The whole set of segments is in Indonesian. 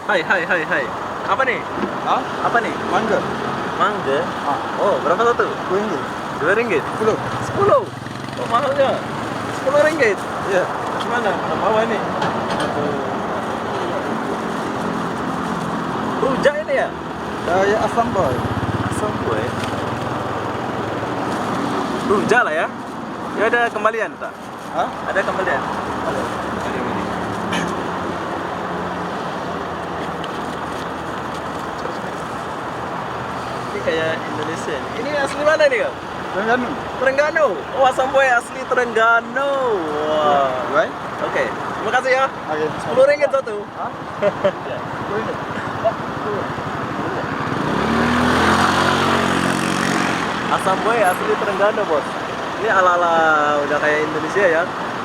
Hai, hai, hai, hai. Apa nih? Hah? Apa nih? Mangga. Mangga. Ah, Oh, berapa satu? kuinggi. RM2. 10. 10. Oh, mahalnya. RM10. Iya. Gimana? Bawa ini. Rujak ini ya? Ya asam boy. Asam boy. Rujak lah ya. Ya ada kembalian tak? Hah? Ada kembalian. Ada. Ini. Ini kayak Indonesia nih. Ini asli mana nih, Kak? Terengganu. Terengganu. Oh, asam boy asli Terengganu. Wah. Right? Oke. Terima kasih ya. Oke. RM10 satu. Hah? Kuinggi. Asam boy asli Terengganu, Bos. Ini ala-ala udah kayak Indonesia ya.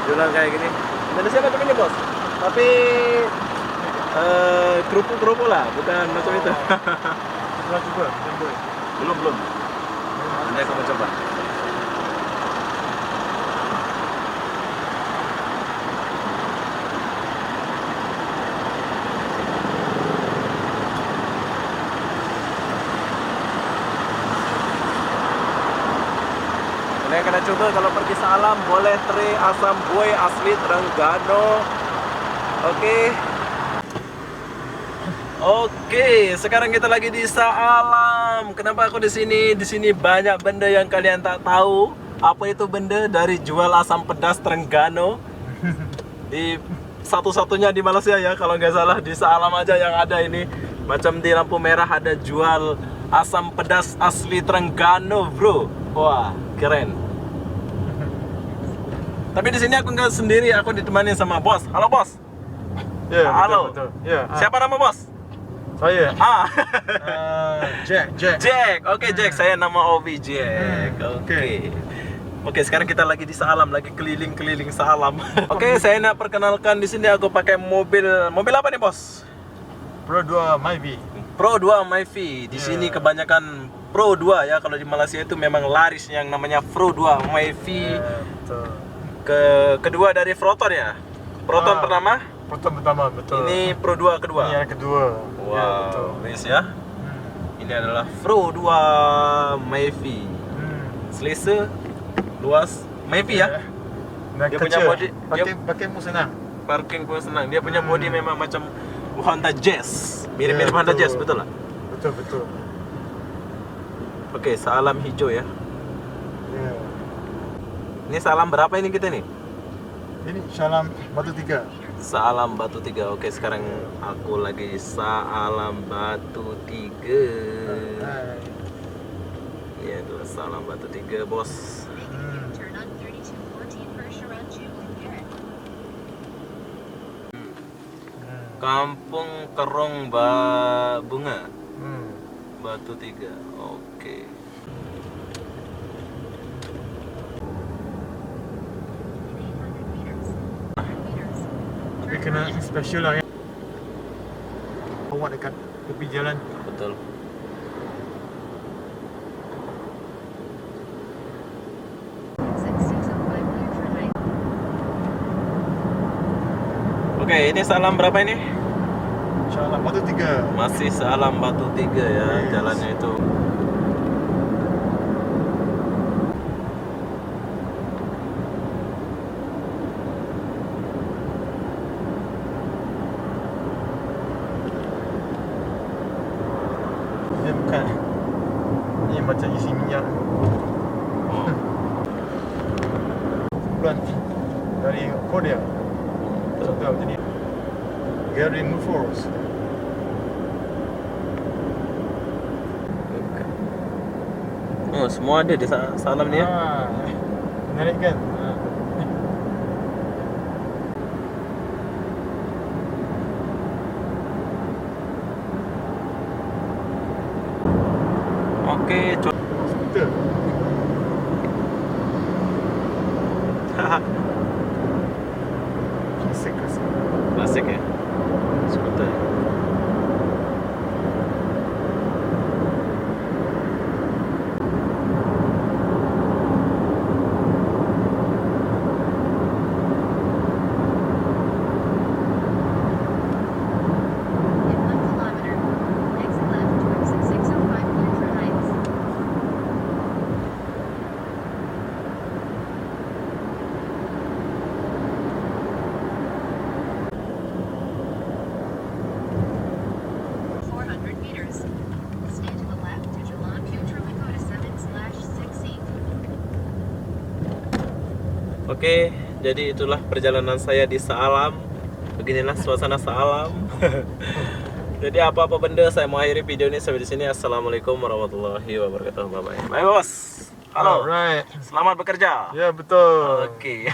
Jualan kayak gini. Indonesia macam ini, Bos. Tapi kerupuk-kerupuk lah, bukan macam itu. Sudah juga. Boy. Belum. Nanti aku mau coba. Kalian kena coba kalau pergi Salam, boleh teri asam boy asli Terengganu. Oke. Oke, sekarang kita lagi di Salam. Kenapa aku di sini? Di sini banyak benda yang kalian tak tahu. Apa itu benda dari jual asam pedas Terengganu? Di satu-satunya di Malaysia ya, kalau nggak salah di Salam aja yang ada ini. Macam di lampu merah ada jual asam pedas asli Terengganu, bro. Wah, keren. Tapi di sini aku nggak sendiri, aku ditemani sama bos. Halo bos. Ya, Halo. betul. Ya. Siapa nama bos? Saya. Jack. Jack. Oke, Jack. Saya nama Ovi Jack. Oke, sekarang kita lagi di Salam, lagi keliling-keliling Salam. Oke, saya nak perkenalkan di sini aku pakai mobil apa nih, Bos? Pro 2 Myvi. Pro 2 Myvi. Di sini kebanyakan Pro 2 ya. Kalau di Malaysia itu memang laris yang namanya Pro 2 Myvi. Betul. Kedua dari Proton ya. Proton pertama. Proton pertama, betul. Ini Pro 2 kedua. Ini yang kedua. Wow, Ya, betul. nice ya. Ini adalah Pro 2 Myvi. Selesa, luas, Myvi ya. Nah, Dia kecil. punya body, pakai mu senang. parking pun senang. Dia punya body memang macam Honda Jazz. Mirip-mirip Ya, Honda betul. Jazz, betul lah. Betul. Oke, Salam hijau ya. Ya. Ini Salam berapa ini kita nih? Ini Salam Batu 3. Salam Batu 3. Oke, sekarang aku lagi Salam Batu 3. Hai. Ini adalah Salam Batu 3, bos. Turn on 3214 for Sharanju and Garrett. Kampung Kerong Bunga Batu 3. Oke. Tapi kena special lah ya. Awak dekat tepi jalan. Betul. Oke, ini Salam berapa ini? Salam Batu 3. Masih Salam Batu 3 ya, Yes. jalannya itu. Dia bukan. Ini macam isi minyak. Bulan dari Korea. Contoh jadi Gary Mufors. Oh, semua ada di Salam ni ya. Menarik kan? Oke, Skuter. Klasik. klasik ya. Skuter. Oke, jadi itulah perjalanan saya di Saalam. Beginilah suasana Saalam. Jadi apa-apa benda saya mau akhiri video ini sampai di sini. Assalamualaikum warahmatullahi wabarakatuh. Bye bye. Bye bos. Halo. Alright. Selamat bekerja. Ya betul. Oke.